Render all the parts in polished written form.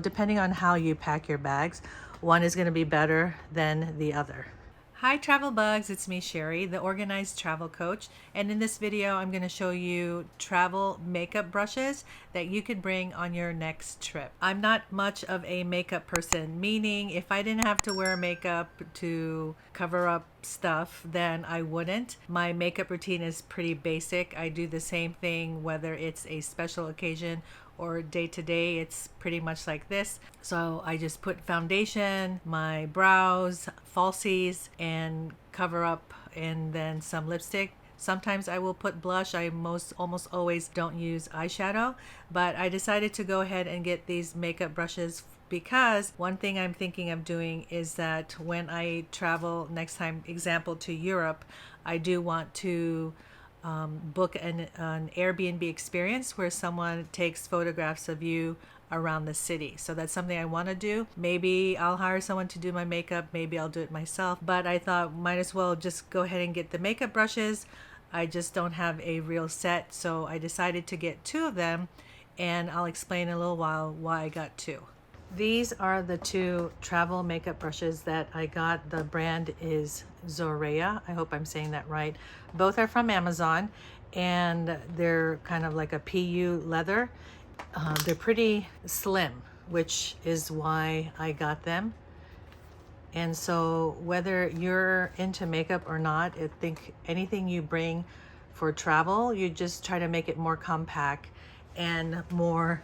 depending on how you pack your bags, one is going to be better than the other. Hi Travel Bugs, it's me Sherry, the organized travel coach, and in this video I'm going to show you travel makeup brushes that you could bring on your next trip. I'm not much of a makeup person, meaning if I didn't have to wear makeup to cover up stuff, then I wouldn't. My makeup routine is pretty basic. I do the same thing whether it's a special occasion or day to day. It's pretty much like this. So I just put foundation, my brows, falsies, and cover up, and then some lipstick. Sometimes I will put blush. I almost always don't use eyeshadow, but I decided to go ahead and get these makeup brushes because one thing I'm thinking of doing is that when I travel next time, example to Europe, I do want to book an Airbnb experience where someone takes photographs of you around the city. So that's something I want to do. Maybe I'll hire someone to do my makeup, maybe I'll do it myself, but I thought might as well just go ahead and get the makeup brushes. I just don't have a real set, so I decided to get two of them, and I'll explain in a little while why I got two. These are the two travel makeup brushes that I got. The brand is Zorea. I hope I'm saying that right. Both are from Amazon, and they're kind of like a PU leather. They're pretty slim, which is why I got them. And so whether you're into makeup or not, I think anything you bring for travel, you just try to make it more compact and more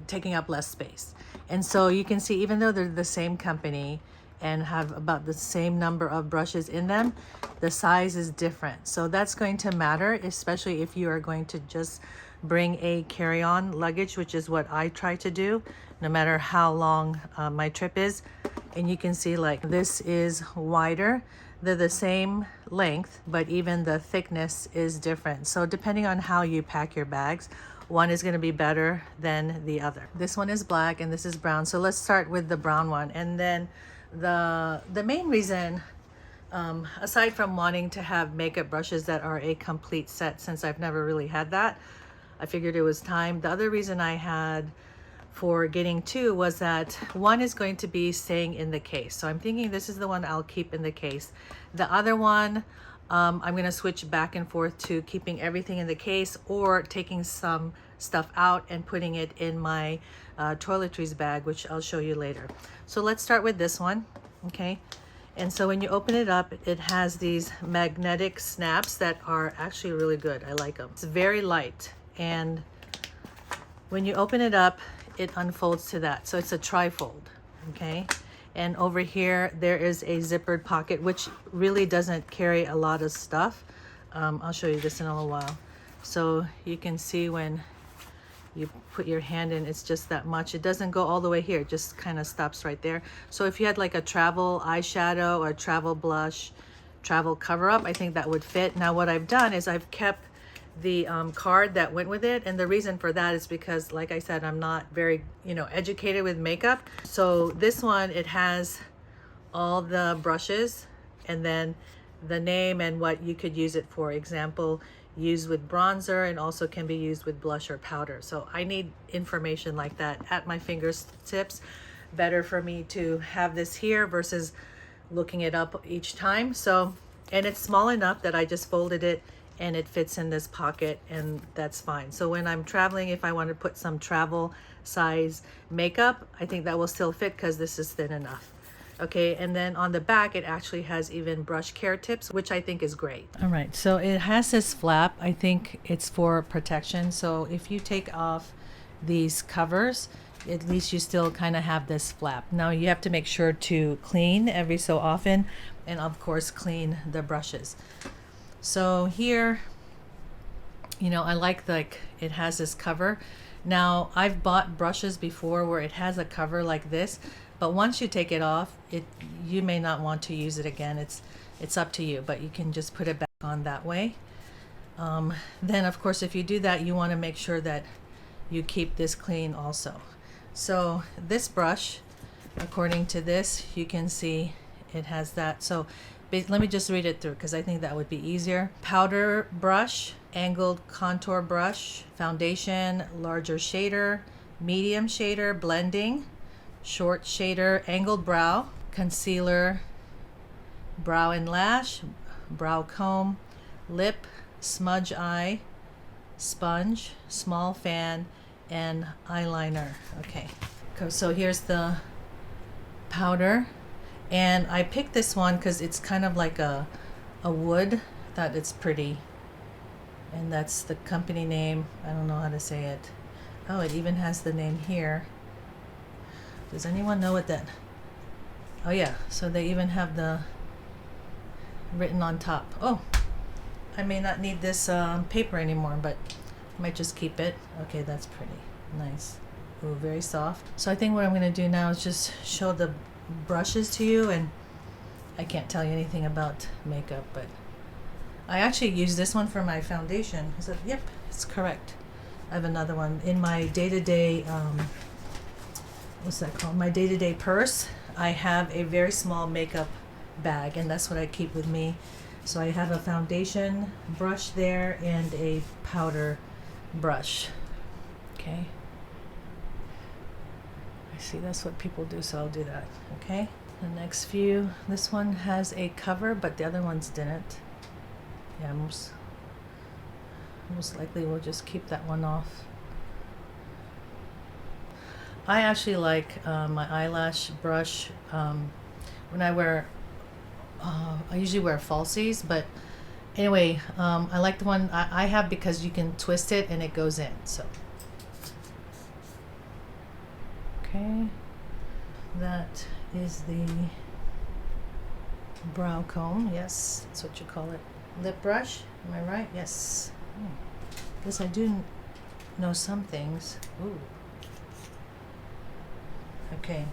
taking up less space. And so you can see, even though they're the same company and have about the same number of brushes in them, the size is different. So that's going to matter, especially if you are going to just bring a carry-on luggage, which is what I try to do, no matter how long my trip is. And you can see, like, this is wider. They're the same length, but even the thickness is different. So depending on how you pack your bags, one is going to be better than the other. This one is black and this is brown. So let's start with the brown one. And then the main reason, aside from wanting to have makeup brushes that are a complete set, since I've never really had that, I figured it was time. The other reason I had for getting two was that one is going to be staying in the case. So I'm thinking this is the one I'll keep in the case. The other one, I'm going to switch back and forth to keeping everything in the case or taking some stuff out and putting it in my toiletries bag, which I'll show you later. So let's start with this one, okay? And so when you open it up, it has these magnetic snaps that are actually really good. I like them. It's very light, and when you open it up, it unfolds to that. So it's a trifold, okay? And over here, there is a zippered pocket, which really doesn't carry a lot of stuff. I'll show you this in a little while. So you can see when you put your hand in, it's just that much. It doesn't go all the way here. It just kind of stops right there. So if you had like a travel eyeshadow or travel blush, travel cover-up, I think that would fit. Now what I've done is I've kept the card that went with it, and the reason for that is because, like I said, I'm not very educated with makeup. So this one, it has all the brushes and then the name and what you could use it for. Example, used with bronzer, and also can be used with blush or powder. So I need information like that at my fingertips. Better for me to have this here versus looking it up each time. So, and it's small enough that I just folded it and it fits in this pocket, and that's fine. So when I'm traveling, if I want to put some travel size makeup, I think that will still fit because this is thin enough. Okay, and then on the back, it actually has even brush care tips, which I think is great. All right, so it has this flap. I think it's for protection. So if you take off these covers, at least you still kind of have this flap. Now you have to make sure to clean every so often, and of course clean the brushes. So here, I like it has this cover. Now I've bought brushes before where it has a cover like this, but once you take it off, you may not want to use it again. It's up to you, but you can just put it back on that way. Then of course, if you do that, you want to make sure that you keep this clean also. So this brush, according to this, you can see it has that. So let me just read it through because I think that would be easier. Powder brush, angled contour brush, foundation, larger shader, medium shader, blending, short shader, angled brow, concealer, brow and lash, brow comb, lip, smudge eye, sponge, small fan, and eyeliner. Okay, so here's the powder, and I picked this one because it's kind of like a wood. Thought it's pretty, and that's the company name. I don't know how to say it. Oh, it even has the name here. Does anyone know what that? Oh yeah, so they even have the written on top. Oh, I may not need this paper anymore, but I might just keep it. Okay, that's pretty nice. Ooh, very soft. So I think what I'm going to do now is just show the brushes to you, and I can't tell you anything about makeup, but I actually use this one for my foundation. Is it? Yep, it's correct. I have another one in my day-to-day, what's that called? My day-to-day purse. I have a very small makeup bag, and that's what I keep with me. So I have a foundation brush there and a powder brush. Okay. I see that's what people do, so I'll do that. Okay. The next few, this one has a cover, but the other ones didn't. Yeah, most likely we'll just keep that one off. I actually like my eyelash brush when I wear, I usually wear falsies, but anyway, I like the one I have because you can twist it and it goes in, so. Okay, that is the brow comb, yes, that's what you call it. Lip brush, am I right? Yes. Guess I do know some things. Ooh. Okay,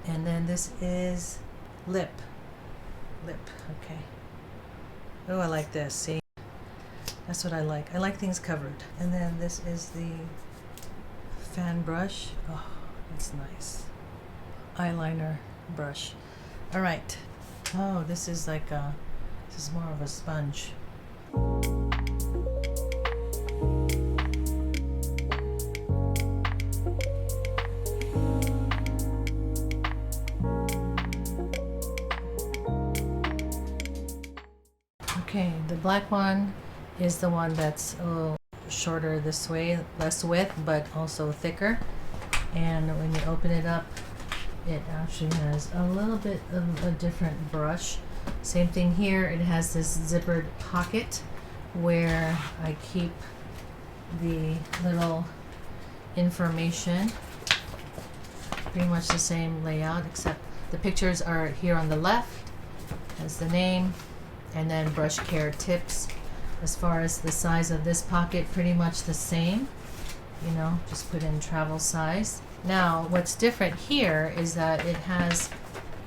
and then this is lip, okay. Oh, I like this, see? That's what I like. I like things covered. And then this is the fan brush. Oh, it's nice. Eyeliner brush. All right. Oh, this is like a, this is more of a sponge. Okay, the black one is the one that's a little shorter this way, less width, but also thicker. And when you open it up, it actually has a little bit of a different brush. Same thing here, it has this zippered pocket where I keep the little information. Pretty much the same layout, except the pictures are here on the left as the name, and then brush care tips. As far as the size of this pocket, pretty much the same, you know, just put in travel size. Now what's different here is that it has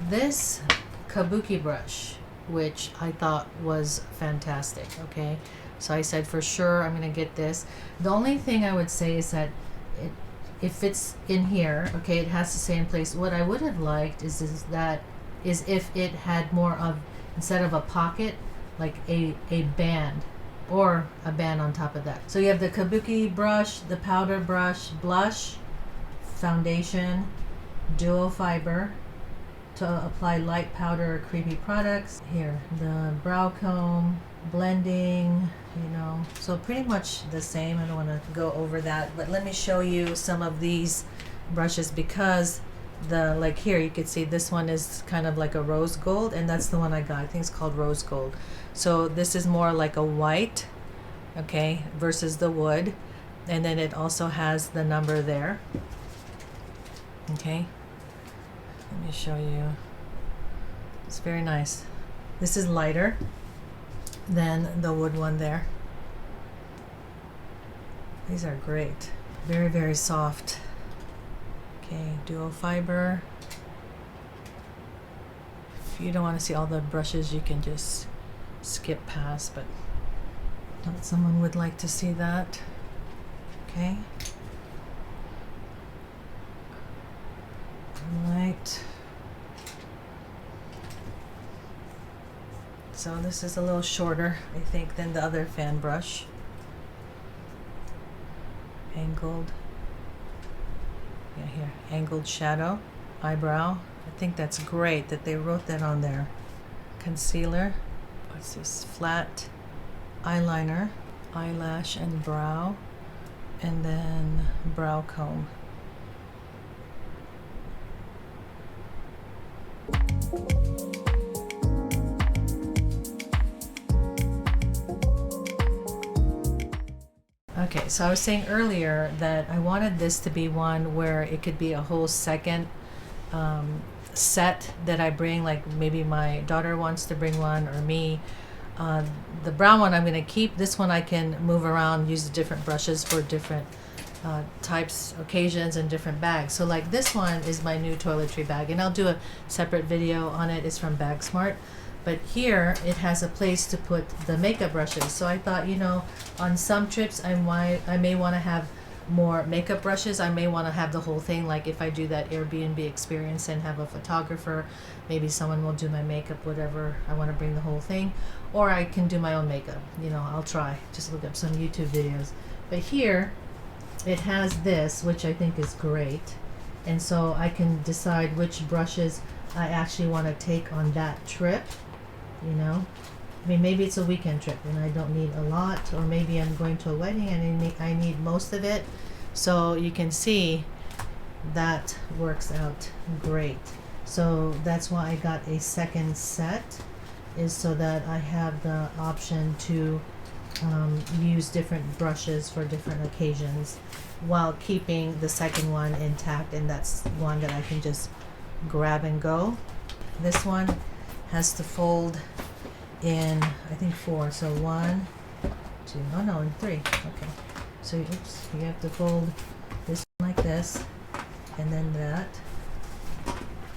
this kabuki brush, which I thought was fantastic. Okay, so I said for sure I'm gonna get this. The only thing I would say is that it fits in here. Okay, it has to stay in place. What I would have liked is if it had more of, instead of a pocket, like a band, or a band on top of that. So you have the kabuki brush, the powder brush, blush, foundation, duo fiber to apply light powder or creamy products. Here, the brow comb, blending, you know, so pretty much the same. I don't want to go over that, but let me show you some of these brushes, because the, like here you could see this one is kind of like a rose gold, and that's the one I got. I think it's called rose gold. So this is more like a white, okay, versus the wood, and then it also has the number there. Okay, let me show you. It's very nice. This is lighter than the wood one there. These are great. Very, very soft. Okay, duo fiber. If you don't want to see all the brushes, you can just skip past, but thought someone would like to see that. Okay. Right. So this is a little shorter, I think, than the other fan brush. Angled. here, angled shadow, eyebrow. I think that's great that they wrote that on there. Concealer, what's this, flat eyeliner, eyelash and brow, and then brow comb. Okay, so I was saying earlier that I wanted this to be one where it could be a whole second set that I bring, like maybe my daughter wants to bring one or me. The brown one I'm going to keep. This one I can move around, use the different brushes for different types, occasions, and different bags. So like this one is my new toiletry bag, and I'll do a separate video on it. It's from Bag Smart. But here it has a place to put the makeup brushes. So I thought, you know, on some trips I may want to have more makeup brushes. I may want to have the whole thing, like if I do that Airbnb experience and have a photographer, maybe someone will do my makeup, whatever. I want to bring the whole thing. Or I can do my own makeup. You know, I'll try. Just look up some YouTube videos. But here it has this, which I think is great. And so I can decide which brushes I actually want to take on that trip. You know, I mean, maybe it's a weekend trip and I don't need a lot, or maybe I'm going to a wedding and I need most of it. So you can see that works out great. So that's why I got a second set, is so that I have the option to use different brushes for different occasions while keeping the second one intact, and that's one that I can just grab and go. This one has to fold in, I think 4. So 1, 2, oh no, in 3. Okay. So oops, you have to fold this like this, and then that,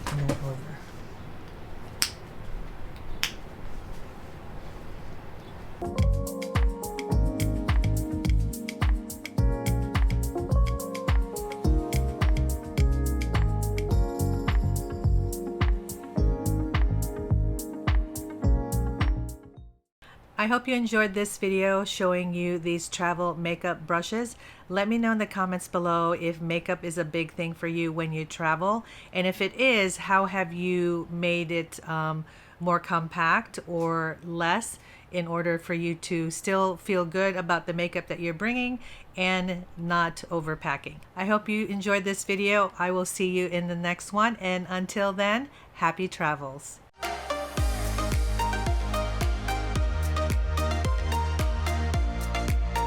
and then over. I hope you enjoyed this video showing you these travel makeup brushes. Let me know in the comments below if makeup is a big thing for you when you travel, and if it is, how have you made it more compact or less in order for you to still feel good about the makeup that you're bringing and not overpacking. I hope you enjoyed this video. I will see you in the next one, and until then, happy travels.